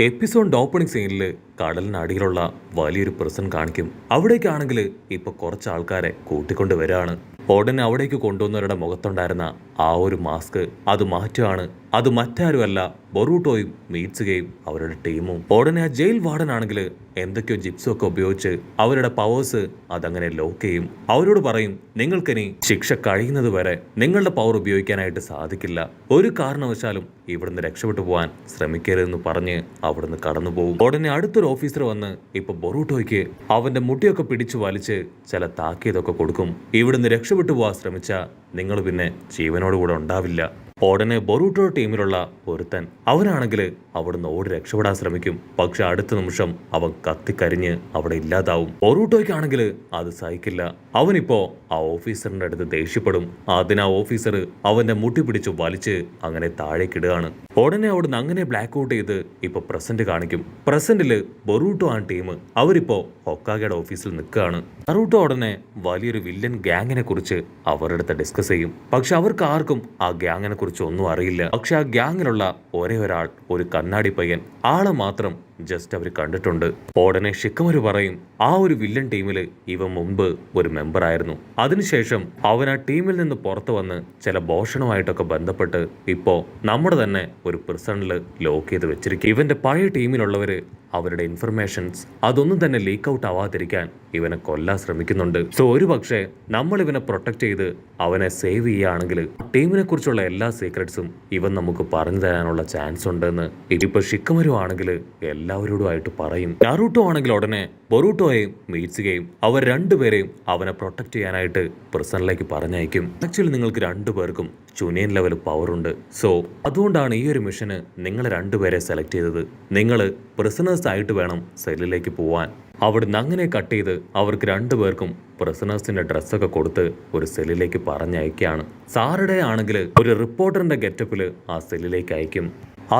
Episode opening സീനിൽ കടലിനടിയിലുള്ള വലിയൊരു പ്രസൻ കാണിക്കും. അവിടേക്കാണെങ്കിൽ ഇപ്പൊ കുറച്ച് ആൾക്കാരെ കൂട്ടിക്കൊണ്ട് വരികയാണ്. ഉടനെ അവിടേക്ക് കൊണ്ടുവന്നവരുടെ മുഖത്തുണ്ടായിരുന്ന ആ ഒരു മാസ്ക് അത് മാറ്റുകയാണ്. അത് മറ്റാരുമല്ല, ബൊറൂട്ടോയും മീറ്റ്സുകയും അവരുടെ ടീമും. ഉടനെ ആ ജയിൽ വാർഡൻ ആണെങ്കിൽ എന്തൊക്കെയോ ജിപ്സും ഒക്കെ ഉപയോഗിച്ച് അവരുടെ പവേഴ്സ് അതങ്ങനെ ലോക്ക് ചെയ്യും. അവരോട് പറയും, നിങ്ങൾക്കിനി ശിക്ഷ കഴിയുന്നത് വരെ നിങ്ങളുടെ പവർ ഉപയോഗിക്കാനായിട്ട് സാധിക്കില്ല. ഒരു കാരണവശാലും ഇവിടുന്ന് രക്ഷപ്പെട്ടു പോകാൻ ശ്രമിക്കരുതെന്ന് പറഞ്ഞ് അവിടുന്ന് കടന്നു പോകും. ഉടനെ അടുത്തൊരു ഓഫീസർ വന്ന് ഇപ്പൊ ബൊറൂട്ടോയ്ക്ക് അവന്റെ മുടിയൊക്കെ പിടിച്ചു വലിച്ച് ചില താക്കീതൊക്കെ കൊടുക്കും. ഇവിടുന്ന് രക്ഷപ്പെട്ടു പോകാൻ ശ്രമിച്ച നിങ്ങൾ പിന്നെ ജീവനോടുകൂടെ ഉണ്ടാവില്ല. ഉടനെ ബൊറൂട്ടോ ടീമിലുള്ള ഒരുത്തൻ അവനാണെങ്കിൽ അവിടുന്ന് ഓടി രക്ഷപ്പെടാൻ ശ്രമിക്കും. പക്ഷെ അടുത്ത നിമിഷം അവൻ കത്തിക്കരിഞ്ഞ് അവിടെ ഇല്ലാതാവും. ബൊറൂട്ടോയ്ക്കാണെങ്കിൽ അത് സഹിക്കില്ല. അവനിപ്പോ ആ ഓഫീസറിന്റെ അടുത്ത് ദേഷ്യപ്പെടും. ആ ഓഫീസർ അവന്റെ മുട്ടി പിടിച്ച് വലിച്ച് അങ്ങനെ താഴേക്കിടുകയാണ്. ഉടനെ അവിടുന്ന് അങ്ങനെ ബ്ലാക്ക് ഔട്ട് ചെയ്ത് ഇപ്പൊ പ്രസന്റ് കാണിക്കും. പ്രസന്റില് ബൊറൂട്ടോ ആ ടീം അവരിപ്പോ ഹൊക്കാഗയുടെ ഓഫീസിൽ നിൽക്കുകയാണ്. നറൂട്ടോ ഉടനെ വലിയൊരു വില്ലൻ ഗ്യാങ്ങിനെ കുറിച്ച് അവരുടെ അടുത്ത് ഡിസ്കസ് ചെയ്യും. പക്ഷെ അവർക്ക് ആർക്കും ആ ഗ്യാങ്ങിനെ കുറിച്ച് ഒന്നും അറിയില്ല. പക്ഷെ ആ ഗ്യാങ്ങിലുള്ള ഒരേ ഒരാൾ, ഒരു കണ്ണാടി പയ്യൻ, ആളെ മാത്രം ജസ്റ്റ് അവർ കണ്ടിട്ടുണ്ട്. ഉടനെ ഷിക്കമരു പറയും, ആ ഒരു വില്ലൻ ടീമിൽ ഇവൻ മുമ്പ് ഒരു മെമ്പർ ആയിരുന്നു. അതിനുശേഷം അവൻ ആ ടീമിൽ നിന്ന് പുറത്തു വന്ന് ചില ഭോഷണമായിട്ടൊക്കെ ബന്ധപ്പെട്ട് ഇപ്പോ നമ്മുടെ തന്നെ ഒരു പ്രിസണിൽ ലോക്ക് ചെയ്ത് വെച്ചിരിക്കും. ഇവന്റെ പഴയ ടീമിലുള്ളവര് അവരുടെ ഇൻഫർമേഷൻസ് അതൊന്നും തന്നെ ലീക്ക് ഔട്ട് ആവാതിരിക്കാൻ ഇവനെ കൊല്ലാൻ ശ്രമിക്കുന്നുണ്ട്. സോ ഒരു പക്ഷേ നമ്മൾ ഇവനെ പ്രൊട്ടക്ട് ചെയ്ത് അവനെ സേവ് ചെയ്യുകയാണെങ്കിൽ ടീമിനെ കുറിച്ചുള്ള എല്ലാ സീക്രട്സും ഇവൻ നമുക്ക് പറഞ്ഞു തരാനുള്ള ചാൻസ് ഉണ്ടെന്ന് ഇപ്പൊ ഷിക്കമരു ആണെങ്കിൽ എല്ലാവരോടുമായിട്ട് പറയും. നറൂട്ടോ ആണെങ്കിൽ ഉടനെ ബൊറൂട്ടോയെയും മീറ്റ്സുകയും അവർ രണ്ടുപേരെയും അവനെ പ്രൊട്ടക്ട് ചെയ്യാനായിട്ട് പ്രിസണിലേക്ക് പറഞ്ഞയക്കും. ആക്ച്വലി നിങ്ങൾക്ക് രണ്ടുപേർക്കും ചുനിയൻ ലെവൽ പവർ ഉണ്ട്. സോ അതുകൊണ്ടാണ് ഈ ഒരു മിഷന് നിങ്ങൾ രണ്ടുപേരെ സെലക്ട് ചെയ്തത്. നിങ്ങൾ പ്രിസണേഴ്സ് ആയിട്ട് വേണം സെല്ലിലേക്ക് പോവാൻ. അവിടുന്ന് അങ്ങനെ കട്ട് ചെയ്ത് അവർക്ക് രണ്ടുപേർക്കും പ്രിസണേഴ്സിന്റെ ഡ്രസ്സൊക്കെ കൊടുത്ത് ഒരു സെല്ലിലേക്ക് പറഞ്ഞയക്കുകയാണ്. സാറുടെ ആണെങ്കിൽ ഒരു റിപ്പോർട്ടറിന്റെ ഗെറ്റപ്പില് ആ സെല്ലിലേക്ക് അയക്കും.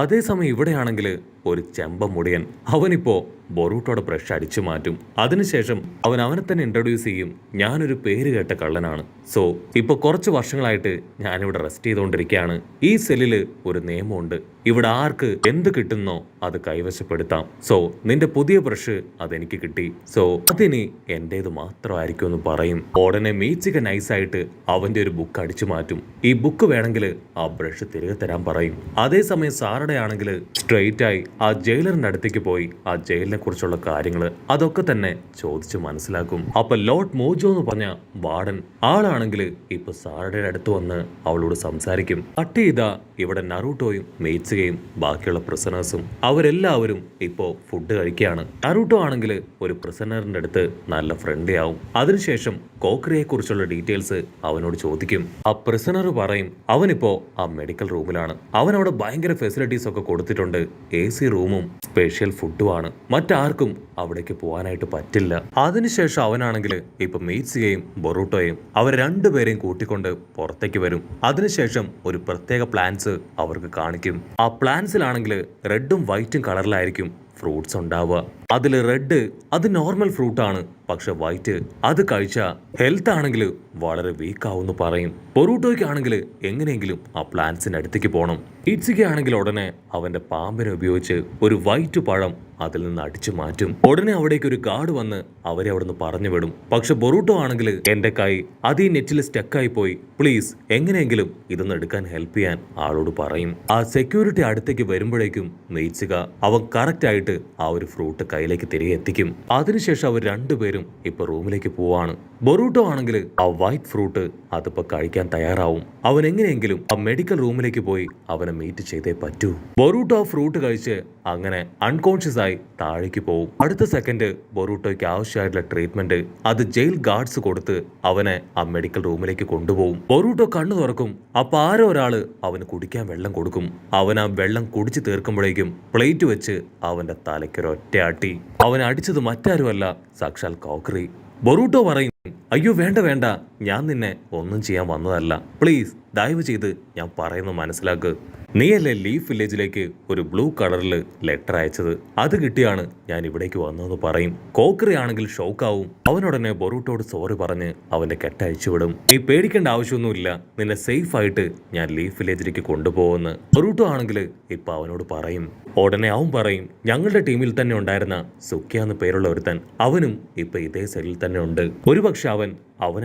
അതേസമയം ഇവിടെയാണെങ്കിൽ ഒരു ചെമ്പമുടിയൻ അവനിപ്പോ ബൊറൂട്ടോയുടെ ബ്രഷ് അടിച്ചു മാറ്റും. അതിനുശേഷം അവനെ തന്നെ ഇൻട്രൊഡ്യൂസ് ചെയ്യും, ഞാനൊരു പേര് കേട്ട കള്ളനാണ്. സോ ഇപ്പൊ കുറച്ച് വർഷങ്ങളായിട്ട് ഞാനിവിടെ റെസ്റ്റ് ചെയ്തുകൊണ്ടിരിക്കുകയാണ്. ഈ സെല്ലില് ഒരു നിയമമുണ്ട്, ഇവിടെ ആർക്ക് എന്ത് കിട്ടുന്നോ അത് കൈവശപ്പെടുത്താം. സോ നിന്റെ പുതിയ ബ്രഷ് അതെനിക്ക് കിട്ടി. സോ അതിനി എന്റേത് മാത്രമായിരിക്കും എന്ന് പറയും. ഉടനെ മീച്ചിക നൈസായിട്ട് അവന്റെ ഒരു ബുക്ക് അടിച്ചു മാറ്റും. ഈ ബുക്ക് വേണമെങ്കിൽ ആ ബ്രഷ് തിരികെ തരാൻ പറയും. അതേസമയം സാറുടെ ആണെങ്കിൽ സ്ട്രെയിറ്റ് ആയി ആ ജയിലറിന്റെ അടുത്തേക്ക് പോയി ആ ജയിലിനെ കുറിച്ചുള്ള കാര്യങ്ങൾ അതൊക്കെ തന്നെ ചോദിച്ച് മനസ്സിലാക്കും. അപ്പൊ ലോർഡ് മോജോ എന്ന് പറഞ്ഞ വാർഡൻ ആളാണെങ്കിൽ ഇപ്പൊ സാറുടെ അടുത്ത് വന്ന് അവളോട് സംസാരിക്കും. കട്ട് ചെയ്ത ഇവിടെ നറൂട്ടോയും മീറ്റ്സുകയും ബാക്കിയുള്ള പ്രിസണേഴ്സും അവരെല്ലാവരും ഇപ്പോ ഫുഡ് കഴിക്കുകയാണ്. നറൂട്ടോ ആണെങ്കിൽ ഒരു പ്രിസണറിന്റെ അടുത്ത് നല്ല ഫ്രണ്ട്ലി ആവും. അതിനുശേഷം കോക്രിയെ കുറിച്ചുള്ള ഡീറ്റെയിൽസ് അവനോട് ചോദിക്കും. ആ പ്രിസണർ പറയും അവനിപ്പോ ആ മെഡിക്കൽ റൂമിലാണ്. അവനവിടെ ഭയങ്കര ഫെസിലിറ്റീസ് ഒക്കെ കൊടുത്തിട്ടുണ്ട്. AC റൂമും സ്പെഷ്യൽ ഫുഡുമാണ്. മറ്റാർക്കും അവിടേക്ക് പോകാനായിട്ട് പറ്റില്ല. അതിനുശേഷം അവനാണെങ്കിൽ ഇപ്പൊ മീറ്റ്സുകയും ബൊറൂട്ടോയും അവർ രണ്ടുപേരെയും കൂട്ടിക്കൊണ്ട് പുറത്തേക്ക് വരും. അതിനുശേഷം ഒരു പ്രത്യേക പ്ലാൻസ് അവർക്ക് കാണിക്കും. ആ പ്ലാൻസിലാണെങ്കിൽ റെഡും വൈറ്റും കളറിലായിരിക്കും ഫ്രൂട്ട്സ് ഉണ്ടാവുക. അതിൽ റെഡ് അത് നോർമൽ ഫ്രൂട്ടാണ്, പക്ഷെ വൈറ്റ് അത് കഴിച്ചാൽ ഹെൽത്ത് ആണെങ്കിൽ വളരെ വീക്ക് ആവുമെന്ന് പറയും. ബൊറൂട്ടോയ്ക്കാണെങ്കിൽ എങ്ങനെയെങ്കിലും ആ പ്ലാന്റ്സിന്റെ അടുത്തേക്ക് പോകണം. ഇറ്റ്സിക്ക് ആണെങ്കിൽ ഉടനെ അവന്റെ പാമ്പിനെ ഉപയോഗിച്ച് ഒരു വൈറ്റ് പഴം അതിൽ നിന്ന് അടിച്ചു മാറ്റും. ഉടനെ അവിടേക്ക് ഒരു ഗാർഡ് വന്ന് അവരെ അവിടുന്ന് പറഞ്ഞു വിടും. പക്ഷെ ബൊറൂട്ടോ ആണെങ്കിൽ എന്റെ കൈ അത് ഈ നെറ്റിൽ സ്റ്റക്കായി പോയി, പ്ലീസ് എങ്ങനെയെങ്കിലും ഇതൊന്ന് എടുക്കാൻ ഹെൽപ്പ് ചെയ്യാൻ ആളോട് പറയും. ആ സെക്യൂരിറ്റി അടുത്തേക്ക് വരുമ്പോഴേക്കും മീറ്റ്സുക അവൻ കറക്റ്റ് ആയിട്ട് ആ ഒരു ഫ്രൂട്ട് കയ്യിലേക്ക് തിരികെ എത്തിക്കും. അതിനുശേഷം അവർ രണ്ടുപേരും ഇപ്പൊ റൂമിലേക്ക് പോവാണ്. ബൊറൂട്ടോ ആണെങ്കിൽ ആ വൈറ്റ് ഫ്രൂട്ട് അതിപ്പോ കഴിക്കാൻ തയ്യാറാവും. അവൻ എങ്ങനെയെങ്കിലും ആ മെഡിക്കൽ റൂമിലേക്ക് പോയി അവനെ മീറ്റ് ചെയ്തേ പറ്റൂ. ബൊറൂട്ടോ ആ ഫ്രൂട്ട് കഴിച്ച് അങ്ങനെ അൺകോൺഷ്യസ് ആയി താഴേക്ക് പോകും. അടുത്ത സെക്കൻഡ് ബൊറൂട്ടോയ്ക്ക് ആവശ്യമായിട്ടുള്ള ട്രീറ്റ്മെന്റ് അത് ജയിൽ ഗാർഡ്സ് കൊടുത്ത് അവനെ ആ മെഡിക്കൽ റൂമിലേക്ക് കൊണ്ടുപോകും. ബൊറൂട്ടോ കണ്ണു തുറക്കും. അപ്പൊ ആരോ ഒരാള് അവന് കുടിക്കാൻ വെള്ളം കൊടുക്കും. അവൻ ആ വെള്ളം കുടിച്ചു തീർക്കുമ്പോഴേക്കും പ്ലേറ്റ് വെച്ച് അവന്റെ തലയ്ക്കൊരൊറ്റ അടി. അവൻ അടിച്ചത് മറ്റാരുമല്ല, സാക്ഷാൽ കോക്രി. ബൊറൂട്ടോ പറയും, അയ്യോ വേണ്ട വേണ്ട, ഞാൻ നിന്നെ ഒന്നും ചെയ്യാൻ വന്നതല്ല, പ്ലീസ് ദയവ് ചെയ്ത് ഞാൻ പറയുന്നത് മനസ്സിലാക്ക്. നീയല്ലേ ലീഫ് വില്ലേജിലേക്ക് ഒരു ബ്ലൂ കളറിൽ ലെറ്റർ അയച്ചത്, അത് കിട്ടിയാണ് ഞാൻ ഇവിടേക്ക് വന്നതെന്ന് പറയും. കോക്രി ആണെങ്കിൽ ഷോക്കാവും. അവനുടനെ ബൊറൂട്ടോട് സോറി പറഞ്ഞ് അവന്റെ കെട്ടഴിച്ചു വിടും. നീ പേടിക്കേണ്ട ആവശ്യമൊന്നുമില്ല, നിന്നെ സേഫ് ആയിട്ട് ഞാൻ ലീഫ് വില്ലേജിലേക്ക് കൊണ്ടുപോകുമെന്ന് ബൊറൂട്ടോ ആണെങ്കിൽ ഇപ്പൊ അവനോട് പറയും. ഉടനെ അവൻ പറയും, ഞങ്ങളുടെ ടീമിൽ തന്നെ ഉണ്ടായിരുന്ന സുക്കിയ എന്ന് പേരുള്ള ഒരുത്തൻ, അവനും ഇപ്പൊ ഇതേ സെല്ലിൽ തന്നെ ഉണ്ട്. ഒരുപക്ഷെ അവൻ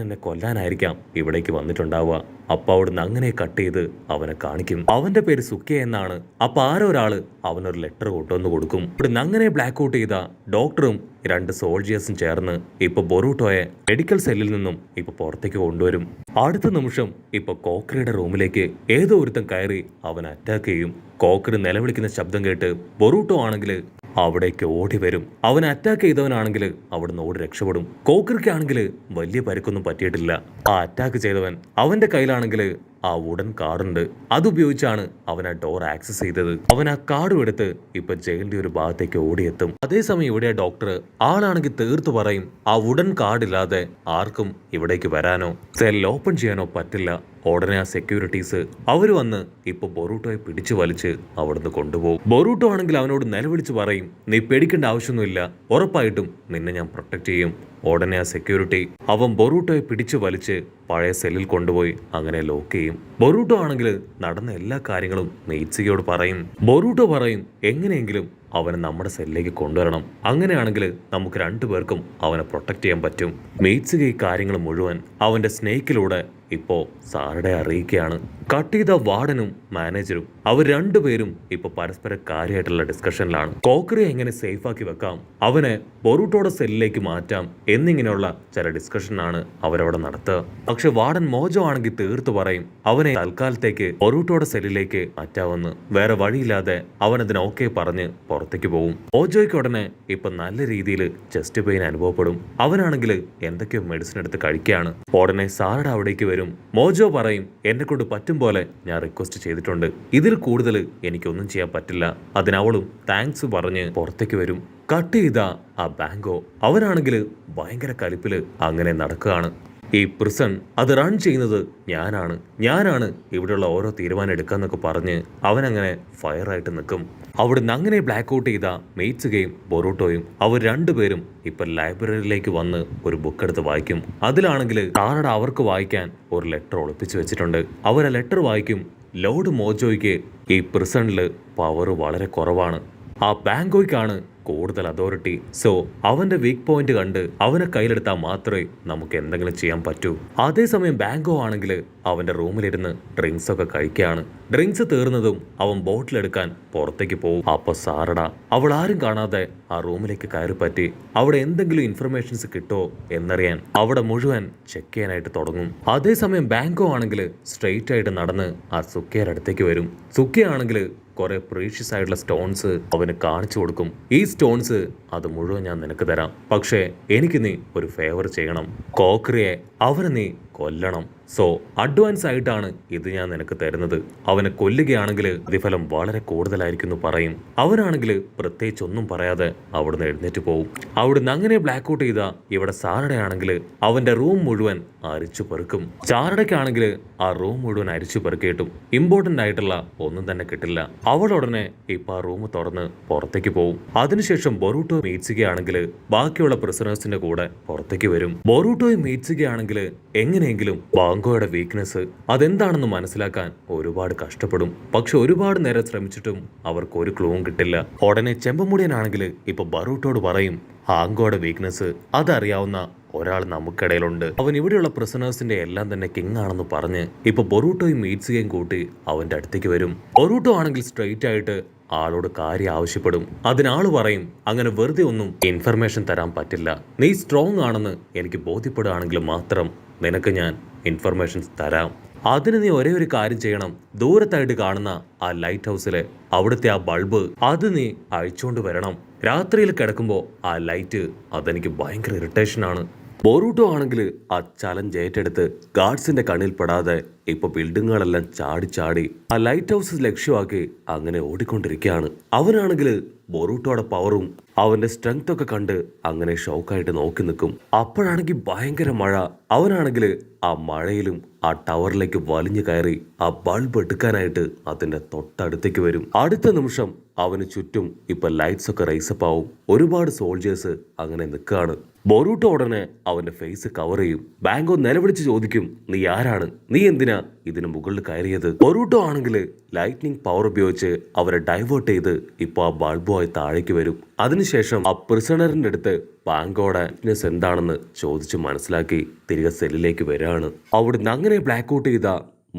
എന്നെ കൊല്ലാനായിരിക്കാം ഇവിടേക്ക് വന്നിട്ടുണ്ടാവുക. അപ്പൊ അവിടുന്ന് അങ്ങനെ കട്ട് ചെയ്ത് അവനെ കാണിക്കും. അവന്റെ പേര് സുക്കിയ എന്നാണ്. അപ്പൊ ആരൊരാള് അവനൊരു ലെറ്റർ കൊണ്ടുവന്ന് കൊടുക്കും. ഇവിടുന്ന് അങ്ങനെ ബ്ലാക്ക് ഔട്ട് ചെയ്ത ഡോക്ടറും 2 സോൾജിയേഴ്സും ചേർന്ന് ഇപ്പൊ ബൊറൂട്ടോയെ മെഡിക്കൽ സെല്ലിൽ നിന്നും ഇപ്പൊ പുറത്തേക്ക് കൊണ്ടുവരും. അടുത്ത നിമിഷം ഇപ്പൊ കോക്രിയുടെ റൂമിലേക്ക് ഏതോ ഒരുത്തൻ കയറി അവൻ അറ്റാക്ക് ചെയ്യും. കോക്രി നിലവിളിക്കുന്ന ശബ്ദം കേട്ട് ബൊറൂട്ടോ ആണെങ്കിൽ അവിടേക്ക് ഓടി വരും. അവൻ അറ്റാക്ക് ചെയ്തവനാണെങ്കിൽ അവിടുന്ന് ഓടി രക്ഷപ്പെടും. കോക്രിക്കാണെങ്കിൽ വലിയ പരിക്കൊന്നും പറ്റിയിട്ടില്ല. ആ അറ്റാക്ക് ചെയ്തവൻ അവന്റെ കയ്യിലാണെങ്കിൽ ആ വുഡൻ കാർഡുണ്ട്. അതുപയോഗിച്ചാണ് അവൻ ആ ഡോർ ആക്സസ് ചെയ്തത്. അവൻ ആ കാർഡും എടുത്ത് ഇപ്പൊ ജയിലിന്റെ ഒരു ഭാഗത്തേക്ക് ഓടിയെത്തും. അതേസമയം ഇവിടെ ഡോക്ടർ ആളാണെങ്കിൽ തീർത്തു പറയും, ആ വുഡൻ കാർഡ് ഇല്ലാതെ ആർക്കും ഇവിടേക്ക് വരാനോ സെൽ ഓപ്പൺ ചെയ്യാനോ പറ്റില്ല. ഉടനെ ആ സെക്യൂരിറ്റീസ് അവര് വന്ന് ഇപ്പൊ ബൊറൂട്ടോയെ പിടിച്ചു വലിച്ച് അവിടുന്ന് കൊണ്ടുപോകും. ബൊറൂട്ടോ ആണെങ്കിൽ അവനോട് നിലവിളിച്ച് പറയും, നീ പേടിക്കേണ്ട ആവശ്യമൊന്നുമില്ല, ഉറപ്പായിട്ടും നിന്നെ ഞാൻ പ്രൊട്ടക്ട് ചെയ്യും. ഉടനെ ആ സെക്യൂരിറ്റി അവൻ ബൊറൂട്ടോയെ പിടിച്ചു വലിച്ച് പഴയ സെല്ലിൽ കൊണ്ടുപോയി അങ്ങനെ ലോക്ക് ചെയ്യും. ബൊറൂട്ടോ ആണെങ്കിൽ നടന്ന എല്ലാ കാര്യങ്ങളും മെയ്റ്റ്സുകയോട് പറയും. ബൊറൂട്ടോ പറയും, എങ്ങനെയെങ്കിലും അവനെ നമ്മുടെ സെല്ലിലേക്ക് കൊണ്ടുവരണം, അങ്ങനെയാണെങ്കിൽ നമുക്ക് 2 പേർക്കും അവനെ പ്രൊട്ടക്ട് ചെയ്യാൻ പറ്റും. മെയ്റ്റ്സുക ഈ കാര്യങ്ങൾ മുഴുവൻ അവന്റെ സ്നേക്കിലൂടെ ഇപ്പോ സാറയെ അറിയിക്കുകയാണ്. കട്ട് ചെയ്ത വാർഡനും മാനേജരും അവർ 2 പേരും ഇപ്പൊ പരസ്പര കാര്യമായിട്ടുള്ള ഡിസ്കഷനിലാണ്. കോക്രിയെ എങ്ങനെ സേഫ് ആക്കി വെക്കാം, അവനെ ബൊറൂട്ടോയുടെ സെല്ലിലേക്ക് മാറ്റാം എന്നിങ്ങനെയുള്ള ചില ഡിസ്കഷനാണ് അവരവിടെ നടത്തുക. പക്ഷെ വാർഡൻ മോജോ ആണെങ്കിൽ തീർത്തു പറയും, അവനെ തൽക്കാലത്തേക്ക് ബൊറൂട്ടോയുടെ സെല്ലിലേക്ക് മാറ്റാമെന്ന്. വേറെ വഴിയില്ലാതെ അവൻ അതിന് ഓക്കെ പറഞ്ഞ് പുറത്തേക്ക് പോകും. മോജോയ്ക്ക് ഉടനെ ഇപ്പൊ നല്ല രീതിയിൽ ചെസ്റ്റ് പെയിൻ അനുഭവപ്പെടും. അവനാണെങ്കിൽ എന്തൊക്കെയോ മെഡിസിൻ എടുത്ത് കഴിക്കുകയാണ്. ഉടനെ സാറയുടെ അവിടേക്ക് വരും. മോജോ പറയും, എന്നെ കൊണ്ട് പറ്റും പോലെ ഞാൻ റിക്വസ്റ്റ് ചെയ്തിട്ടുണ്ട്, ഇതിൽ കൂടുതൽ എനിക്കൊന്നും ചെയ്യാൻ പറ്റില്ല. അതിനവളും താങ്ക്സ് പറഞ്ഞ് പുറത്തേക്ക് വരും. കട്ട് ചെയ്ത ആ ബാങ്കോ അവനാണെങ്കിൽ ഭയങ്കര കലിപ്പില് അങ്ങനെ നടക്കുകയാണ്. ഈ പ്രിസൺ അത് റൺ ചെയ്യുന്നത് ഞാനാണ് ഇവിടെയുള്ള ഓരോ തീരുമാനം എടുക്കാന്നൊക്കെ പറഞ്ഞ് അവനങ്ങനെ ഫയറായിട്ട് നിൽക്കും. അവിടുന്ന് അങ്ങനെ ബ്ലാക്ക് ഔട്ട് ചെയ്ത മെയ്റ്റ്സുകയും ബൊറൂട്ടോയും അവർ 2 പേരും ഇപ്പൊ ലൈബ്രറിയിലേക്ക് വന്ന് ഒരു ബുക്ക് എടുത്ത് വായിക്കും. അതിലാണെങ്കിൽ താറയുടെ അവർക്ക് വായിക്കാൻ ഒരു ലെറ്റർ ഒളിപ്പിച്ചു വെച്ചിട്ടുണ്ട്. അവർ ആ ലെറ്റർ വായിക്കും. ലോർഡ് മോജോയ്ക്ക് ഈ പ്രിസണില് പവർ വളരെ കുറവാണ്. ആ ബാങ്കോയ്ക്കാണ് കൂടുതൽ അതോറിറ്റി. സോ അവന്റെ വീക്ക് പോയിന്റ് കണ്ട് അവനെ കയ്യിലെടുത്താൽ മാത്രമേ നമുക്ക് എന്തെങ്കിലും ചെയ്യാൻ പറ്റൂ. അതേസമയം ബാങ്കോ ആണെങ്കിൽ അവന്റെ റൂമിലിരുന്ന് ഡ്രിങ്ക്സ് ഒക്കെ കഴിക്കുകയാണ്. ഡ്രിങ്ക്സ് തീർന്നതും അവൻ ബോട്ടിലെടുക്കാൻ പുറത്തേക്ക് പോകും. അപ്പൊ സാറട അവൾ ആരും കാണാതെ ആ റൂമിലേക്ക് കയറി പറ്റി അവിടെ എന്തെങ്കിലും ഇൻഫർമേഷൻസ് കിട്ടോ എന്നറിയാൻ അവിടെ മുഴുവൻ ചെക്ക് ചെയ്യാനായിട്ട് തുടങ്ങും. അതേസമയം ബാങ്കോ ആണെങ്കിൽ സ്ട്രെയിറ്റ് ആയിട്ട് നടന്ന് ആ സുക്കിയുടെ അടുത്തേക്ക് വരും. സുക്കിയ ആണെങ്കിൽ കുറെ പ്രീഷ്യസ് ആയിട്ടുള്ള സ്റ്റോൺസ് അവന് കാണിച്ചു കൊടുക്കും. ഈ സ്റ്റോൺസ് അത് മുഴുവൻ ഞാൻ നിനക്ക് തരാം, പക്ഷേ എനിക്ക് നീ ഒരു ഫേവർ ചെയ്യണം. കോക്രിയെ അവനെ നീ കൊല്ലണം. സോ അഡ്വാൻസ് ആയിട്ടാണ് ഇത് ഞാൻ നിനക്ക് തരുന്നത്. അവനെ കൊല്ലുകയാണെങ്കിൽ പ്രതിഫലം വളരെ കൂടുതലായിരിക്കും പറയും. അവനാണെങ്കിൽ പ്രത്യേകിച്ച് ഒന്നും പറയാതെ അവിടുന്ന് എഴുന്നേറ്റ് പോകും. അവിടുന്ന് അങ്ങനെ ബ്ലാക്ക് ഔട്ട് ചെയ്ത ഇവിടെ സാറയുടെ ആണെങ്കിൽ അവന്റെ റൂം മുഴുവൻ അരിച്ചു പെറുക്കും. ചാരടയ്ക്കാണെങ്കിൽ ആ റൂം മുഴുവൻ അരിച്ചു പെറുക്കിയിട്ടും ഇമ്പോർട്ടന്റ് ആയിട്ടുള്ള ഒന്നും തന്നെ കിട്ടില്ല. അവൾ ഉടനെ ഇപ്പൊ ആ റൂം തുറന്ന് പുറത്തേക്ക് പോകും. അതിനുശേഷം ബൊറൂട്ടോ മീറ്റ്സുകയാണെങ്കിൽ ബാക്കിയുള്ള പ്രിസണേഴ്സിന്റെ കൂടെ പുറത്തേക്ക് വരും. ബൊറൂട്ടോയും മീറ്റ്സുകയാണെങ്കിൽ എങ്ങനെയെങ്കിലും ബാങ്കോയുടെ വീക്ക്നെസ് അതെന്താണെന്ന് മനസ്സിലാക്കാൻ ഒരുപാട് കഷ്ടപ്പെടും. പക്ഷെ ഒരുപാട് നേരം ശ്രമിച്ചിട്ടും അവർക്ക് ഒരു ക്ലൂവും കിട്ടില്ല. ഉടനെ ചെമ്പമുടിയനാണെങ്കിൽ ഇപ്പൊ ബറൂട്ടോട് പറയും, ഹാങ്കോയുടെ വീക്ക്നെസ് അതറിയാവുന്ന ഒരാൾ നമുക്കിടയിലുണ്ട്. അവൻ ഇവിടെയുള്ള പ്രിസണേഴ്സിന്റെ എല്ലാം തന്നെ കിങ് ആണെന്ന് പറഞ്ഞ് ഇപ്പൊ ബൊറൂട്ടോയും മീറ്റ്സുകയും കൂട്ടി അവന്റെ അടുത്തേക്ക് വരും. ബൊറൂട്ടോ ആണെങ്കിൽ സ്ട്രെയിറ്റ് ആയിട്ട് ആളോട് കാര്യം ആവശ്യപ്പെടും. അതിനാള് പറയും, അങ്ങനെ വെറുതെ ഒന്നും ഇൻഫർമേഷൻ തരാൻ പറ്റില്ല. നീ സ്ട്രോങ് ആണെന്ന് എനിക്ക് ബോധ്യപ്പെടുകയാണെങ്കിൽ മാത്രം നിനക്ക് ഞാൻ ഇൻഫർമേഷൻസ് തരാം. അതിന് നീ ഒരേ ഒരു കാര്യം ചെയ്യണം. ദൂരത്തായിട്ട് കാണുന്ന ആ ലൈറ്റ് ഹൗസിലെ അവിടുത്തെ ആ ബൾബ് അത് നീ അഴിച്ചുകൊണ്ട് വരണം. രാത്രിയിൽ കിടക്കുമ്പോൾ ആ ലൈറ്റ് അതെനിക്ക് ഭയങ്കര ഇറിറ്റേഷൻ ആണ്. ബൊറൂട്ടോ ആണെങ്കിൽ ആ ചലഞ്ച് ഏറ്റെടുത്ത് ഗാർഡ്സിന്റെ കണ്ണിൽ പെടാതെ ഇപ്പൊ ബിൽഡിങ്ങുകളെല്ലാം ചാടി ചാടി ആ ലൈറ്റ് ഹൗസ് ലക്ഷ്യമാക്കി അങ്ങനെ ഓടിക്കൊണ്ടിരിക്കുകയാണ്. അവനാണെങ്കിൽ ബൊറൂട്ടോയുടെ പവറും അവന്റെ സ്ട്രെങ്ത് ഒക്കെ കണ്ട് അങ്ങനെ ഷോക്കായിട്ട് നോക്കി നിൽക്കും. അപ്പോഴാണെങ്കിൽ ഭയങ്കര മഴ. അവനാണെങ്കിൽ ആ മഴയിലും ആ ടവറിലേക്ക് വലിഞ്ഞു കയറി ആ ബൾബ് എടുക്കാനായിട്ട് അതിന്റെ തൊട്ടടുത്തേക്ക് വരും. അടുത്ത നിമിഷം അവന് ചുറ്റും ഇപ്പൊ ലൈറ്റ്സ് ഒക്കെ റൈസപ്പ് ആവും. ഒരുപാട് സോൾജേഴ്സ് അങ്ങനെ നിൽക്കുകയാണ്. ബൊറൂട്ടോ ഉടനെ അവന്റെ ഫേസ് കവർ ചെയ്യും. ബാങ്കോ നിലവിളിച്ച് ചോദിക്കും, നീ ആരാണ്? നീ എന്തിനാ ഇതിന് മുകളിൽ കയറിയത്? ബൊറൂട്ടോ ആണെങ്കിൽ ലൈറ്റ്നിങ് പവർ ഉപയോഗിച്ച് അവരെ ഡൈവേർട്ട് ചെയ്ത് ഇപ്പൊ ആ ബൾബുമായി താഴേക്ക് വരും. അതിനുശേഷം ആ പ്രിസണറിന്റെ അടുത്ത് ബാങ്കോയുടെ ഫിറ്റ്നസ് എന്താണെന്ന് ചോദിച്ച് മനസ്സിലാക്കി തിരികെ സെല്ലിലേക്ക് വരികയാണ്. അവിടുന്ന് അങ്ങനെ ബ്ലാക്ക് ഔട്ട് ചെയ്ത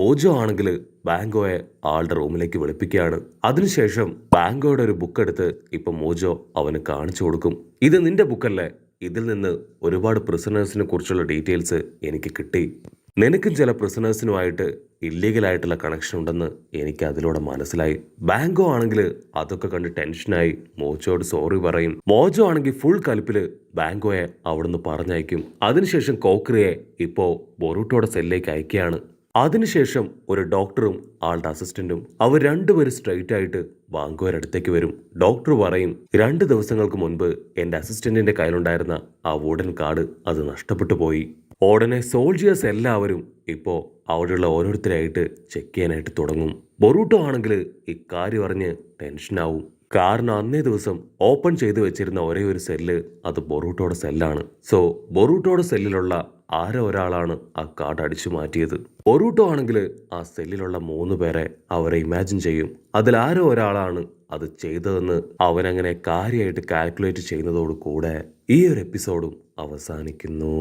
മോജോ ആണെങ്കിൽ ബാങ്കോയെ ആളുടെ റൂമിലേക്ക് വിളിപ്പിക്കുകയാണ്. അതിനുശേഷം ബാങ്കോയുടെ ഒരു ബുക്ക് എടുത്ത് ഇപ്പൊ മോജോ അവന് കാണിച്ചു കൊടുക്കും. ഇത് നിന്റെ ബുക്കല്ലേ? ഇതിൽ നിന്ന് ഒരുപാട് പ്രിസണേഴ്സിനെ കുറിച്ചുള്ള ഡീറ്റെയിൽസ് എനിക്ക് കിട്ടി. നിനക്കും ചില പ്രിസണേഴ്സിനുമായിട്ട് ഇല്ലീഗലായിട്ടുള്ള കണക്ഷൻ ഉണ്ടെന്ന് എനിക്ക് അതിലൂടെ മനസ്സിലായി. ബാങ്കോ ആണെങ്കിൽ അതൊക്കെ കണ്ട് ടെൻഷനായി മോജോയോട് സോറി പറയും. മോജോ ആണെങ്കിൽ ഫുൾ കലിപ്പില് ബാങ്കോയെ അവിടുന്ന് പറഞ്ഞയക്കും. അതിനുശേഷം കോക്രിയെ ഇപ്പോ ബൊറൂട്ടോയുടെ സെല്ലിലേക്ക് അയക്കുകയാണ്. അതിനുശേഷം ഒരു ഡോക്ടറും ആളുടെ അസിസ്റ്റന്റും അവർ രണ്ടുപേരും സ്ട്രെയിറ്റ് ആയിട്ട് ബാങ്കോയുടെ അടുത്തേക്ക് വരും. ഡോക്ടർ പറയും, 2 ദിവസങ്ങൾക്ക് മുൻപ് എന്റെ അസിസ്റ്റന്റിന്റെ കയ്യിലുണ്ടായിരുന്ന ആ വുഡൻ കാർഡ് അത് നഷ്ടപ്പെട്ടു പോയി. ഉടനെ സോൾജിയേഴ്സ് എല്ലാവരും ഇപ്പോ അവിടെയുള്ള ഓരോരുത്തരായിട്ട് ചെക്ക് ചെയ്യാനായിട്ട് തുടങ്ങും. ബൊറൂട്ടോ ആണെങ്കിൽ ഇക്കാര്യം അറിഞ്ഞ് ടെൻഷനാവും. കാരണം അന്നേ ദിവസം ഓപ്പൺ ചെയ്തു വെച്ചിരുന്ന ഒരേ ഒരു സെല്ല് അത് ബൊറൂട്ടോയുടെ സെല്ലാണ്. സോ ബൊറൂട്ടോയുടെ സെല്ലിലുള്ള ആരോ ഒരാളാണ് ആ കാർഡ് അടിച്ചു മാറ്റിയത്. ബൊറൂട്ടോ ആണെങ്കിൽ ആ സെല്ലിലുള്ള 3 പേരെ അവരെ ഇമാജിൻ ചെയ്യും. അതിൽ ആരോ ഒരാളാണ് അത് ചെയ്തതെന്ന് അവനങ്ങനെ കാര്യമായിട്ട് കാൽക്കുലേറ്റ് ചെയ്യുന്നതോടു കൂടെ ഈ ഒരു എപ്പിസോഡും അവസാനിക്കുന്നു.